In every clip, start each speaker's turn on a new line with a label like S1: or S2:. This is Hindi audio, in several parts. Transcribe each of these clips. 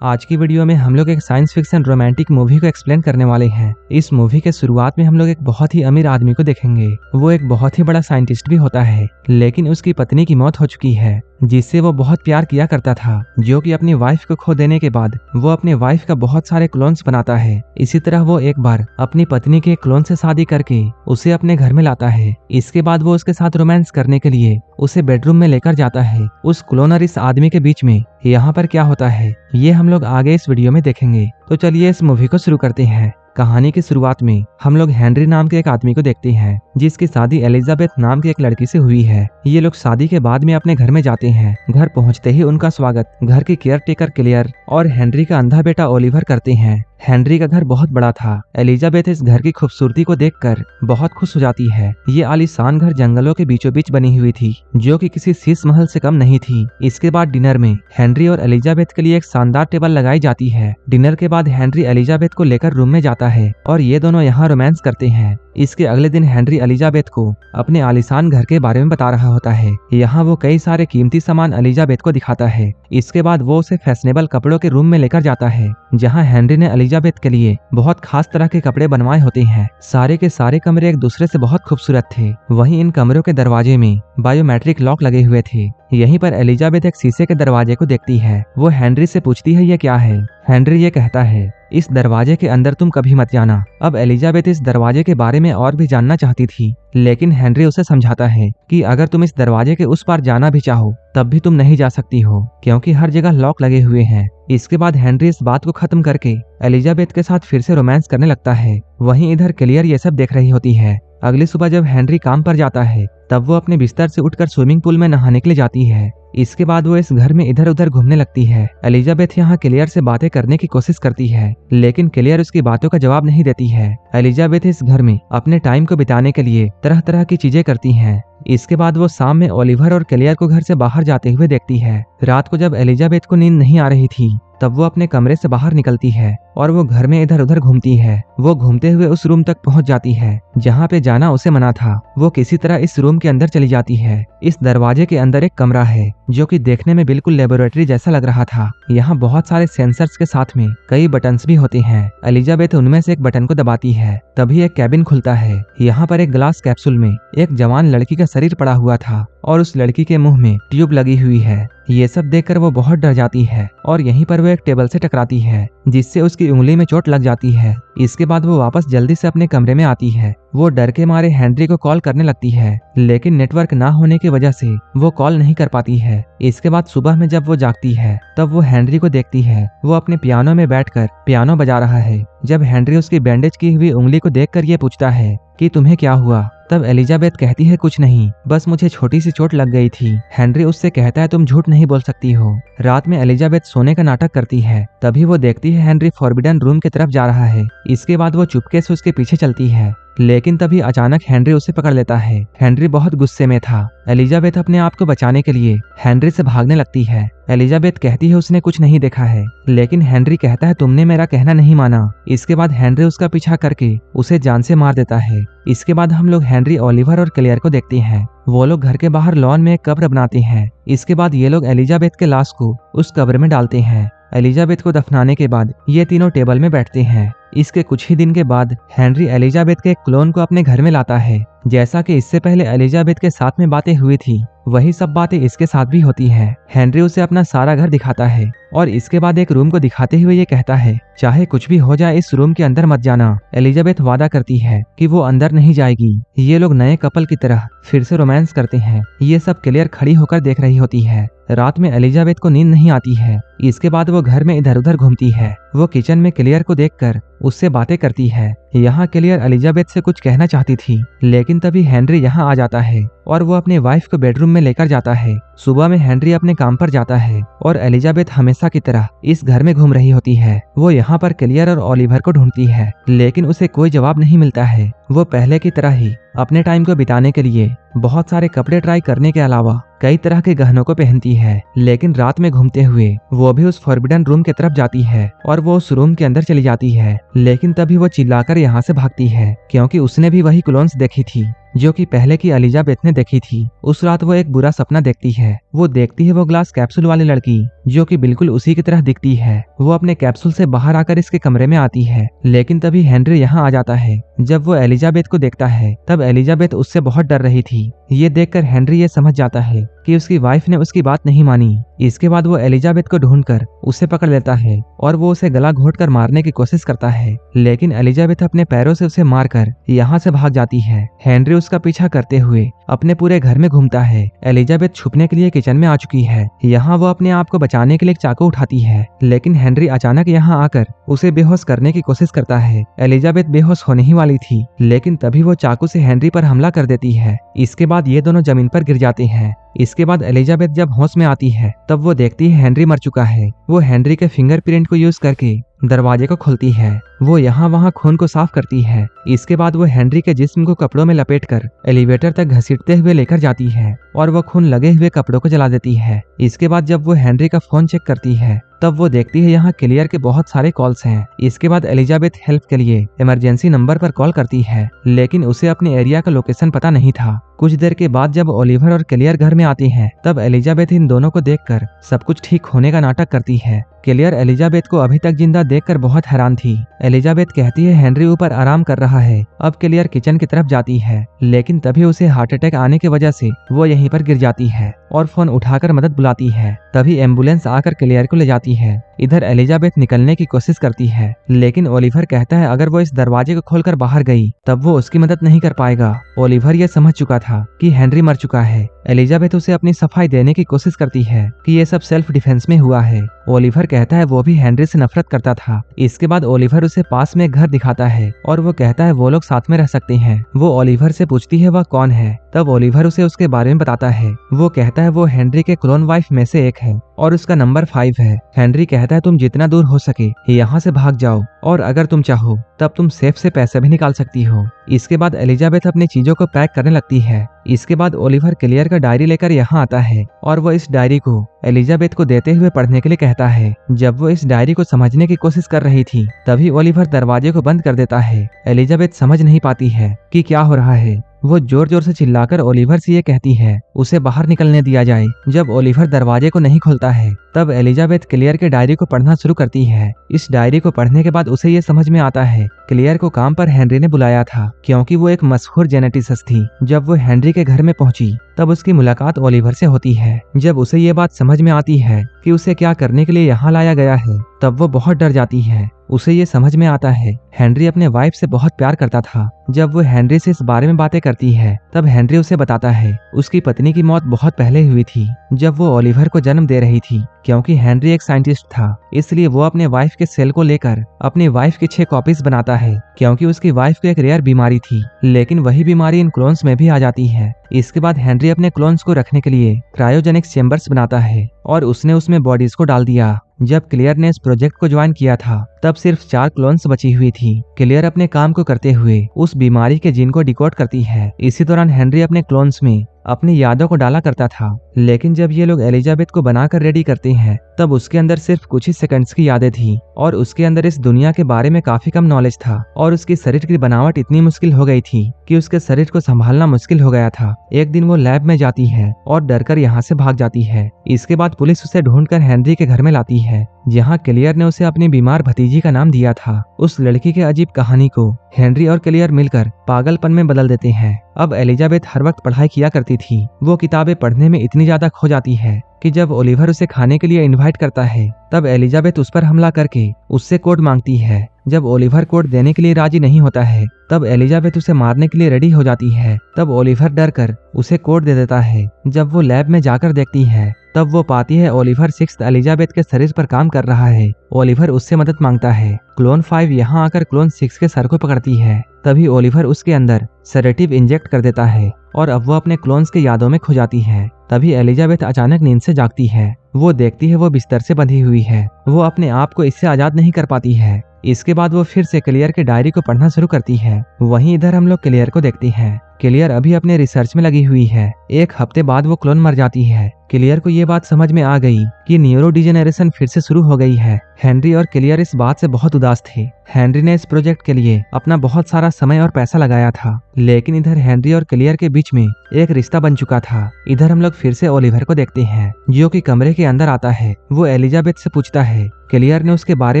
S1: आज की वीडियो में हम लोग एक साइंस फिक्शन रोमांटिक मूवी को एक्सप्लेन करने वाले हैं। इस मूवी के शुरुआत में हम लोग एक बहुत ही अमीर आदमी को देखेंगे। वो एक बहुत ही बड़ा साइंटिस्ट भी होता है, लेकिन उसकी पत्नी की मौत हो चुकी है, जिससे वो बहुत प्यार किया करता था, जो कि अपनी वाइफ को खो देने के बाद वो अपने वाइफ का बहुत सारे क्लोन्स बनाता है। इसी तरह वो एक बार अपनी पत्नी के क्लोन से शादी करके उसे अपने घर में लाता है। इसके बाद वो उसके साथ रोमांस करने के लिए उसे बेडरूम में लेकर जाता है। उस क्लोन और इस आदमी के बीच में यहाँ पर क्या होता है, ये हम लोग आगे इस वीडियो में देखेंगे। तो चलिए इस मूवी को शुरू करते हैं। कहानी की शुरुआत में हम लोग हेनरी नाम के एक आदमी को देखते हैं, जिसकी शादी एलिजाबेथ नाम की एक लड़की से हुई है। ये लोग शादी के बाद में अपने घर में जाते हैं। घर पहुंचते ही उनका स्वागत घर की केयर टेकर क्लेयर और हेनरी का अंधा बेटा ओलिवर करते हैं। हेनरी का घर बहुत बड़ा था। एलिजाबेथ इस घर की खूबसूरती को देखकर बहुत खुश हो जाती है। ये आलीशान घर जंगलों के बीचों बीच बनी हुई थी, जो कि किसी शीश महल से कम नहीं थी। इसके बाद डिनर में हेनरी और एलिजाबेथ के लिए एक शानदार टेबल लगाई जाती है। डिनर के बाद हेनरी एलिजाबेथ को लेकर रूम में जाता है और ये दोनों यहाँ रोमांस करते हैं। इसके अगले दिन हेनरी एलिजाबेथ को अपने आलीशान घर के बारे में बता रहा होता है। यहाँ वो कई सारे कीमती सामान एलिजाबेथ को दिखाता है। इसके बाद वो उसे फैशनेबल कपड़ों के रूम में लेकर जाता है, जहाँ हेनरी ने एलिजाबेथ के लिए बहुत खास तरह के कपड़े बनवाए होते हैं। सारे के सारे कमरे एक दूसरे से बहुत खूबसूरत थे। वहीं इन कमरों के दरवाजे में बायोमेट्रिक लॉक लगे हुए थे। यहीं पर एलिजाबेथ एक शीशे के दरवाजे को देखती है। वो हेनरी से पूछती है ये क्या है। हेनरी ये कहता है इस दरवाजे के अंदर तुम कभी मत जाना। अब एलिजाबेथ इस दरवाजे के बारे में और भी जानना चाहती थी, लेकिन हेनरी उसे समझाता है कि अगर तुम इस दरवाजे के उस पार जाना भी चाहो तब भी तुम नहीं जा सकती हो, क्योंकि हर जगह लॉक लगे हुए हैं। इसके बाद हेनरी इस बात को खत्म करके एलिजाबेथ के साथ फिर से रोमांस करने लगता है। वहीं इधर क्लियर ये सब देख रही होती है। अगली सुबह जब हेनरी काम पर जाता है, तब वो अपने बिस्तर से उठकर स्विमिंग पूल में नहाने के लिए जाती है। इसके बाद वो इस घर में इधर उधर घूमने लगती है। एलिजाबेथ यहाँ क्लियर से बातें करने की कोशिश करती है, लेकिन क्लियर उसकी बातों का जवाब नहीं देती है। एलिजाबेथ इस घर में अपने टाइम को बिताने के लिए तरह तरह की चीजें करती हैं। इसके बाद वो शाम में ओलिवर और क्लियर को घर से बाहर जाते हुए देखती है। रात को जब एलिजाबेथ को नींद नहीं आ रही थी, तब वो अपने कमरे से बाहर निकलती है और वो घर में इधर उधर घूमती है। वो घूमते हुए उस रूम तक पहुंच जाती है जहाँ पे जाना उसे मना था। वो किसी तरह इस रूम के अंदर चली जाती है। इस दरवाजे के अंदर एक कमरा है, जो कि देखने में बिल्कुल लेबोरेटरी जैसा लग रहा था। यहाँ बहुत सारे सेंसर्स के साथ में कई बटन्स भी होते हैं। एलिजाबेथ उनमें से एक बटन को दबाती है, तभी एक कैबिन खुलता है। यहाँ पर एक ग्लास कैप्सूल में एक जवान लड़की का शरीर पड़ा हुआ था और उस लड़की के मुंह में ट्यूब लगी हुई है। ये सब देखकर वो बहुत डर जाती है और यहीं पर वो एक टेबल से टकराती है, जिससे उसकी उंगली में चोट लग जाती है। इसके बाद वो वापस जल्दी से अपने कमरे में आती है। वो डर के मारे हेनरी को कॉल करने लगती है, लेकिन नेटवर्क ना होने की वजह से वो कॉल नहीं कर पाती है। इसके बाद सुबह में जब वो जागती है, तब वो हेनरी को देखती है। वो अपने पियानो में बैठकर पियानो बजा रहा है। जब हेनरी उसकी बैंडेज की हुई उंगली को देखकर ये पूछता है कि तुम्हें क्या हुआ, तब एलिजाबेथ कहती है कुछ नहीं, बस मुझे छोटी सी चोट लग गई थी। हेनरी उससे कहता है तुम झूठ नहीं बोल सकती हो। रात में एलिजाबेथ सोने का नाटक करती है। तभी वो देखती है हेनरी फॉरबिडन रूम की तरफ जा रहा है। इसके बाद वो चुपके से उसके पीछे चलती है, लेकिन तभी अचानक हेनरी उसे पकड़ लेता है। हेनरी बहुत गुस्से में था। एलिजाबेथ अपने आप को बचाने के लिए हेनरी से भागने लगती है। एलिजाबेथ कहती है उसने कुछ नहीं देखा है, लेकिन हेनरी कहता है तुमने मेरा कहना नहीं माना। इसके बाद हेनरी उसका पीछा करके उसे जान से मार देता है। इसके बाद हम लोग हेनरी, ओलिवर और क्लेयर को देखते हैं। वो लोग घर के बाहर लॉन में एक कब्र बनाते हैं। इसके बाद ये लोग एलिजाबेथ के लाश को उस कब्र में डालते हैं। एलिजाबेथ को दफनाने के बाद ये तीनों टेबल में बैठते हैं। इसके कुछ ही दिन के बाद हेनरी एलिजाबेथ के एक क्लोन को अपने घर में लाता है। जैसा कि इससे पहले एलिजाबेथ के साथ में बातें हुई थी, वही सब बातें इसके साथ भी होती हैं। हेनरी उसे अपना सारा घर दिखाता है और इसके बाद एक रूम को दिखाते हुए ये कहता है चाहे कुछ भी हो जाए इस रूम के अंदर मत जाना। एलिजाबेथ वादा करती है कि वो अंदर नहीं जाएगी। ये लोग नए कपल की तरह फिर से रोमांस करते हैं। ये सब क्लियर खड़ी होकर देख रही होती है। रात में एलिजाबेथ को नींद नहीं आती है। इसके बाद वो घर में इधर उधर घूमती है। वो किचन में क्लियर को देखकर उससे बातें करती है। यहाँ क्लियर एलिजाबेथ से कुछ कहना चाहती थी, लेकिन तभी हेनरी यहाँ आ जाता है और वो अपने वाइफ को बेडरूम में लेकर जाता है। सुबह में हेनरी अपने काम पर जाता है और एलिजाबेथ हमेशा की तरह इस घर में घूम रही होती है। वो यहाँ पर क्लियर और ओलिवर को ढूंढती है, लेकिन उसे कोई जवाब नहीं मिलता है। वो पहले की तरह ही अपने टाइम को बिताने के लिए बहुत सारे कपड़े ट्राई करने के अलावा कई तरह के गहनों को पहनती है, लेकिन रात में घूमते हुए वो भी उस फॉरबिडन रूम की तरफ जाती है और वो उस रूम के अंदर चली जाती है। लेकिन तभी वो चिल्लाकर यहाँ से भागती है, क्योंकि उसने भी वही क्लोन्स देखी थी। जो कि पहले की एलिजाबेथ ने देखी थी। उस रात वो एक बुरा सपना देखती है। वो देखती है वो ग्लास कैप्सूल वाली लड़की जो कि बिल्कुल उसी की तरह दिखती है। वो अपने कैप्सूल से बाहर आकर इसके कमरे में आती है, लेकिन तभी हेनरी यहाँ आ जाता है। जब वो एलिजाबेथ को देखता है तब एलिजाबेथ उससे बहुत डर रही थी। ये देखकर हेनरी ये समझ जाता है कि उसकी वाइफ ने उसकी बात नहीं मानी। इसके बाद वो एलिजाबेथ को ढूंढकर उसे पकड़ लेता है और वो उसे गला घोंटकर मारने की कोशिश करता है, लेकिन एलिजाबेथ अपने पैरों से उसे मारकर यहाँ से भाग जाती है। हेनरी उसका पीछा करते हुए अपने पूरे घर में घूमता है। एलिजाबेथ छुपने के लिए किचन में आ चुकी है। यहाँ वो अपने आप को बचाने के लिए एक चाकू उठाती है, लेकिन हेनरी अचानक यहाँ आकर उसे बेहोश करने की कोशिश करता है। एलिजाबेथ बेहोश होने ही वाली थी, लेकिन तभी वो चाकू से हेनरी पर हमला कर देती है। इसके बाद ये दोनों जमीन पर गिर जाते हैं। इसके बाद एलिजाबेथ जब होश में आती है तब वो देखती है हेनरी मर चुका है। वो हेनरी के फिंगरप्रिंट को यूज करके दरवाजे को खोलती है। वो यहाँ वहाँ खून को साफ करती है। इसके बाद वो हेनरी के जिस्म को कपड़ों में लपेटकर एलिवेटर तक घसीटते हुए लेकर जाती है और वो खून लगे हुए कपड़ों को जला देती है। इसके बाद जब वो हेनरी का फोन चेक करती है तब वो देखती है यहाँ क्लियर के बहुत सारे कॉल्स हैं। इसके बाद एलिजाबेथ हेल्प के लिए इमरजेंसी नंबर पर कॉल करती है, लेकिन उसे अपने एरिया का लोकेशन पता नहीं था। कुछ देर के बाद जब ओलिवर और क्लियर घर में आते हैं तब एलिजाबेथ इन दोनों को देखकर सब कुछ ठीक होने का नाटक करती है। क्लियर एलिजाबेथ को अभी तक जिंदा देखकर बहुत हैरान थी। एलिजाबेथ कहती है हेनरी ऊपर आराम कर रहा है। अब क्लियर किचन की तरफ जाती है, लेकिन तभी उसे हार्ट अटैक आने की वजह से वो यहीं पर गिर जाती है और फोन उठाकर मदद बुलाती है। तभी एम्बुलेंस आकर क्लियर को ले जाती है। इधर एलिजाबेथ निकलने की कोशिश करती है, लेकिन ओलिवर कहता है अगर वो इस दरवाजे को खोलकर बाहर गई तब वो उसकी मदद नहीं कर पाएगा। ओलिवर ये समझ चुका था कि हेनरी मर चुका है। एलिजाबेथ उसे अपनी सफाई देने की कोशिश करती है कि ये सब सेल्फ डिफेंस में हुआ है। ओलिवर कहता है वो भी हेनरी से नफरत करता था। इसके बाद ओलिवर उसे पास में एक घर दिखाता है और वो कहता है वो लोग साथ में रह सकते हैं। वो ओलिवर से पूछती है वह कौन है, तब ओलिवर उसे उसके बारे में बताता है। वो कहता है वो हेनरी के क्लोन वाइफ में से एक है और उसका नंबर 5 है। हेनरी कहता है तुम जितना दूर हो सके यहाँ से भाग जाओ और अगर तुम चाहो तब तुम सेफ से पैसे भी निकाल सकती हो। इसके बाद एलिजाबेथ अपनी चीजों को पैक करने लगती है। इसके बाद ओलिवर क्लियर का डायरी लेकर यहाँ आता है और वो इस डायरी को एलिजाबेथ को देते हुए पढ़ने के लिए कहता है। जब वो इस डायरी को समझने की कोशिश कर रही थी तभी ओलिवर दरवाजे को बंद कर देता है। एलिजाबेथ समझ नहीं पाती है कि क्या हो रहा है। वो जोर जोर से चिल्लाकर ओलिवर से ये कहती है उसे बाहर निकलने दिया जाए। जब ओलिवर दरवाजे को नहीं खोलता है तब एलिजाबेथ क्लियर के डायरी को पढ़ना शुरू करती है। इस डायरी को पढ़ने के बाद उसे ये समझ में आता है क्लियर को काम पर हेनरी ने बुलाया था, क्योंकि वो एक मशहूर जेनेटिसिस्ट थी। जब वो हेनरी के घर में पहुंची तब उसकी मुलाकात ओलिवर से होती है। जब उसे ये बात समझ में आती है कि उसे क्या करने के लिए यहाँ लाया गया है तब वो बहुत डर जाती है। उसे ये समझ में आता है हेनरी अपने वाइफ से बहुत प्यार करता था। जब वो हेनरी से इस बारे में बातें करती है तब हेनरी उसे बताता है उसकी पत्नी की मौत बहुत पहले हुई थी जब वो ओलिवर को जन्म दे रही थी। क्योंकि हेनरी एक साइंटिस्ट था इसलिए वो अपने वाइफ के सेल को लेकर अपनी वाइफ की 6 कॉपीज बनाता है, क्योंकि उसकी वाइफ को एक रेयर बीमारी थी, लेकिन वही बीमारी इन क्लोन्स में भी आ जाती है। इसके बाद हेनरी अपने क्लोन्स को रखने के लिए क्रायोजेनिक्स चेम्बर्स बनाता है और उसने उसमें बॉडीज को डाल दिया। जब क्लियर ने इस प्रोजेक्ट को ज्वाइन किया था तब सिर्फ 4 क्लोन्स बची हुई थी। क्लियर अपने काम को करते हुए उस बीमारी के जीन को डिकोड करती है। इसी दौरान हेनरी अपने क्लोन्स में अपनी यादों को डाला करता था, लेकिन जब ये लोग एलिजाबेथ को बनाकर रेडी करते हैं तब उसके अंदर सिर्फ कुछ ही सेकंड्स की यादें थी और उसके अंदर इस दुनिया के बारे में काफी कम नॉलेज था और उसकी शरीर की बनावट इतनी मुश्किल हो गई थी कि उसके शरीर को संभालना मुश्किल हो गया था। एक दिन वो लैब में जाती है और डरकर यहाँ से भाग जाती है। इसके बाद पुलिस उसे ढूंढकर हेनरी के घर में लाती है, जहाँ क्लियर ने उसे अपनी बीमार भतीजी का नाम दिया था। उस लड़की के अजीब कहानी को हेनरी और क्लियर मिलकर पागलपन में बदल देते हैं। अब एलिजाबेथ हर वक्त पढ़ाई किया करती थी। वो किताबें पढ़ने में इतनी ज्यादा खो जाती है कि जब ओलिवर उसे खाने के लिए इनवाइट करता है तब एलिजाबेथ उस पर हमला करके उससे कोड मांगती है। जब ओलिवर कोड देने के लिए राजी नहीं होता है तब एलिजाबेथ उसे मारने के लिए रेडी हो जाती है। तब ओलिवर डर कर उसे कोड दे देता है। जब वो लैब में जाकर देखती है तब वो पाती है ओलिवर 6 एलिजाबेथ के शरीर पर काम कर रहा है। ओलिवर उससे मदद मांगता है। क्लोन 5 यहाँ आकर क्लोन 6 के सर को पकड़ती है। तभी ओलिवर उसके अंदर सेडेटिव इंजेक्ट कर देता है और अब वो अपने क्लोन्स की यादों में खो जाती है। तभी एलिजाबेथ अचानक नींद से जागती है। वो देखती है वो बिस्तर से बंधी हुई है। वो अपने आप को इससे आजाद नहीं कर पाती है। इसके बाद वो फिर से क्लियर के डायरी को पढ़ना शुरू करती है। वहीं इधर हम लोग क्लियर को देखते हैं। क्लियर अभी अपने रिसर्च में लगी हुई है। एक हफ्ते बाद वो क्लोन मर जाती है। क्लियर को ये बात समझ में आ गई कि न्यूरो डिजेनरेशन फिर से शुरू हो गई है। हेनरी और क्लियर इस बात से बहुत उदास थे। हेनरी ने इस प्रोजेक्ट के लिए अपना बहुत सारा समय और पैसा लगाया था, लेकिन इधर हेनरी और क्लियर के बीच में एक रिश्ता बन चुका था। इधर हम लोग फिर से ओलिवर को देखते हैं, जो कि कमरे के अंदर आता है। वो एलिजाबेथ से पूछता है क्लियर ने उसके बारे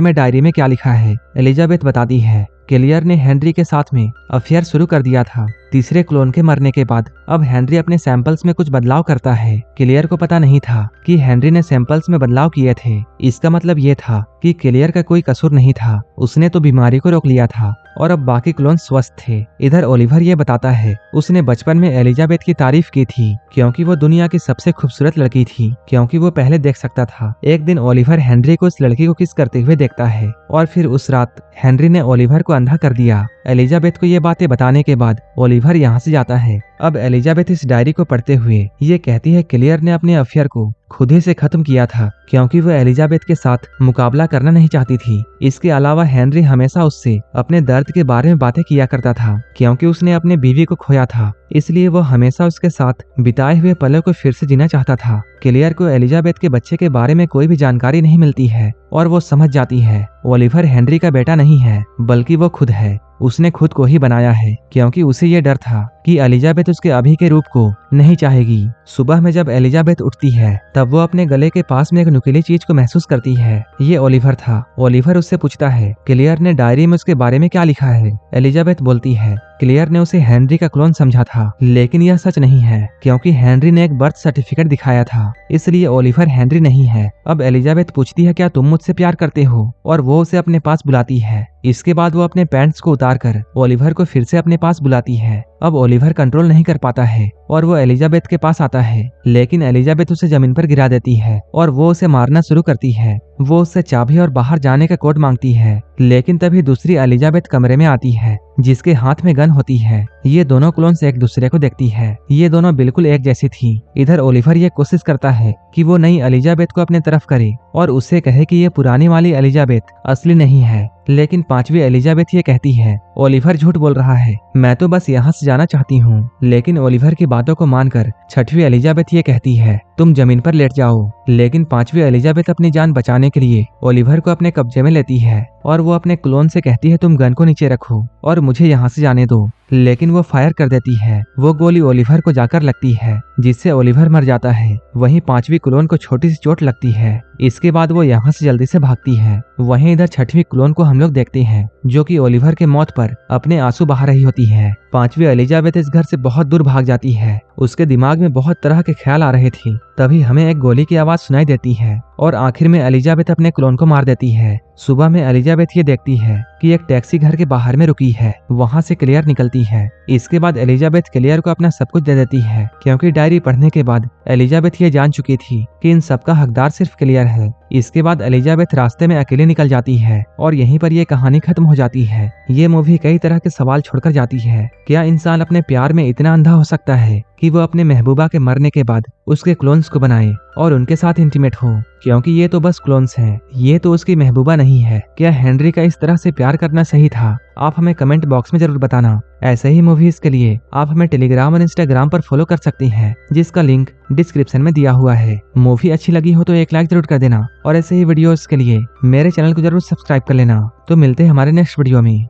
S1: में डायरी में क्या लिखा है। एलिजाबेथ बताती है क्लियर ने हेनरी के साथ में अफेयर शुरू कर दिया था। तीसरे क्लोन के मरने के बाद अब हेनरी अपने सैंपल्स में कुछ बदलाव करता है। क्लियर को पता नहीं था कि हेनरी ने सैंपल्स में बदलाव किए थे। इसका मतलब ये था कि क्लियर का कोई कसूर नहीं था, उसने तो बीमारी को रोक लिया था और अब बाकी क्लोन स्वस्थ थे। इधर ओलिवर ये बताता है उसने बचपन में एलिजाबेथ की तारीफ की थी क्योंकि वो दुनिया की सबसे खूबसूरत लड़की थी, क्योंकि वो पहले देख सकता था। एक दिन ओलिवर हेनरी को उस लड़की को किस करते हुए देखता है और फिर उस रात हेनरी ने ओलिवर को अंधा कर दिया। एलिजाबेथ को ये बातें बताने के बाद ओलिवर यहाँ से जाता है। अब एलिजाबेथ इस डायरी को पढ़ते हुए ये कहती है क्लियर ने अपने अफेयर को खुद ही से खत्म किया था क्योंकि वो एलिजाबेथ के साथ मुकाबला करना नहीं चाहती थी। इसके अलावा हेनरी हमेशा उससे अपने दर्द के बारे में बातें किया करता था क्योंकि उसने अपने बीवी को खोया था, इसलिए वो हमेशा उसके साथ बिताए हुए पलों को फिर से जीना चाहता था। क्लियर को एलिजाबेथ के बच्चे के बारे में कोई भी जानकारी नहीं मिलती है और वो समझ जाती है ओलिवर हेनरी का बेटा नहीं है बल्कि वो खुद है। उसने खुद को ही बनाया है क्योंकि उसे ये डर था कि एलिजाबेथ उसके अभी के रूप को नहीं चाहेगी। सुबह में जब एलिजाबेथ उठती है तब वो अपने गले के पास में एक नुकीली चीज को महसूस करती है। ये ओलिवर था। ओलिवर उससे पूछता है क्लियर ने डायरी में उसके बारे में क्या लिखा है। एलिजाबेथ बोलती है क्लियर ने उसे हेनरी का क्लोन समझा था, लेकिन यह सच नहीं है क्योंकि हेनरी ने एक बर्थ सर्टिफिकेट दिखाया था, इसलिए ओलिवर हेनरी नहीं है। अब एलिजाबेथ पूछती है क्या तुम मुझसे प्यार करते हो और वो उसे अपने पास बुलाती है। इसके बाद वो अपने पैंट्स को उतारकर ओलिवर को फिर से अपने पास बुलाती है। अब ओलिवर कंट्रोल नहीं कर पाता है और वो एलिजाबेथ के पास आता है, लेकिन एलिजाबेथ उसे जमीन पर गिरा देती है और वो उसे मारना शुरू करती है। वो उससे चाबी और बाहर जाने का कोड मांगती है, लेकिन तभी दूसरी एलिजाबेथ कमरे में आती है जिसके हाथ में गन होती है। ये दोनों क्लोन्स एक दूसरे को देखती है। ये दोनों बिल्कुल एक जैसी थी। इधर ओलिवर ये कोशिश करता है कि वो नई एलिजाबेथ को अपने तरफ करे और उससे कहे कि ये पुरानी वाली एलिजाबेथ असली नहीं है, लेकिन पांचवी एलिजाबेथ ये कहती है ओलिवर झूठ बोल रहा है, मैं तो बस यहाँ से जाना चाहती हूँ। लेकिन ओलिवर की बातों को मानकर छठवीं एलिजाबेथ ये कहती है तुम जमीन पर लेट जाओ। लेकिन पांचवी एलिजाबेथ अपनी जान बचाने के लिए ओलिवर को अपने कब्जे में लेती है और वो अपने क्लोन से कहती है तुम गन को नीचे रखो और मुझे यहाँ से जाने दो, लेकिन वो फायर कर देती है। वो गोली ओलिवर को जाकर लगती है जिससे ओलिवर मर जाता है। वहीं पांचवी क्लोन को छोटी सी चोट लगती है। इसके बाद वो यहाँ से जल्दी से भागती है। वहीं इधर छठवीं क्लोन को हम लोग देखते हैं जो कि ओलिवर के मौत पर अपने आंसू बहा रही होती है। पांचवी एलिजाबेथ इस घर से बहुत दूर भाग जाती है। उसके दिमाग में बहुत तरह के ख्याल आ रहे थे। तभी हमें एक गोली की आवाज सुनाई देती है और आखिर में एलिजाबेथ अपने क्लोन को मार देती है। सुबह में एलिजाबेथ ये देखती है कि एक टैक्सी घर के बाहर में रुकी है। वहाँ से क्लियर निकलती है। इसके बाद एलिजाबेथ क्लियर को अपना सब कुछ दे देती है क्योंकि डायरी पढ़ने के बाद एलिजाबेथ ये जान चुकी थी कि इन सब का हकदार सिर्फ क्लियर है। इसके बाद एलिजाबेथ रास्ते में अकेले निकल जाती है और यहीं पर ये कहानी खत्म हो जाती है। ये मूवी कई तरह के सवाल छोड़कर जाती है। क्या इंसान अपने प्यार में इतना अंधा हो सकता है कि वो अपने महबूबा के मरने के बाद उसके क्लोन्स को बनाए और उनके साथ इंटीमेट हो, क्योंकि ये तो बस क्लोन्स हैं, ये तो उसकी महबूबा नहीं है। क्या हेनरी का इस तरह से प्यार करना सही था? आप हमें कमेंट बॉक्स में जरूर बताना। ऐसे ही मूवीज के लिए आप हमें टेलीग्राम और इंस्टाग्राम पर फॉलो कर सकती हैं, जिसका लिंक डिस्क्रिप्शन में दिया हुआ है। मूवी अच्छी लगी हो तो एक लाइक जरूर कर देना और ऐसे ही वीडियोस के लिए मेरे चैनल को जरूर सब्सक्राइब कर लेना। तो मिलते हैं हमारे नेक्स्ट वीडियो में।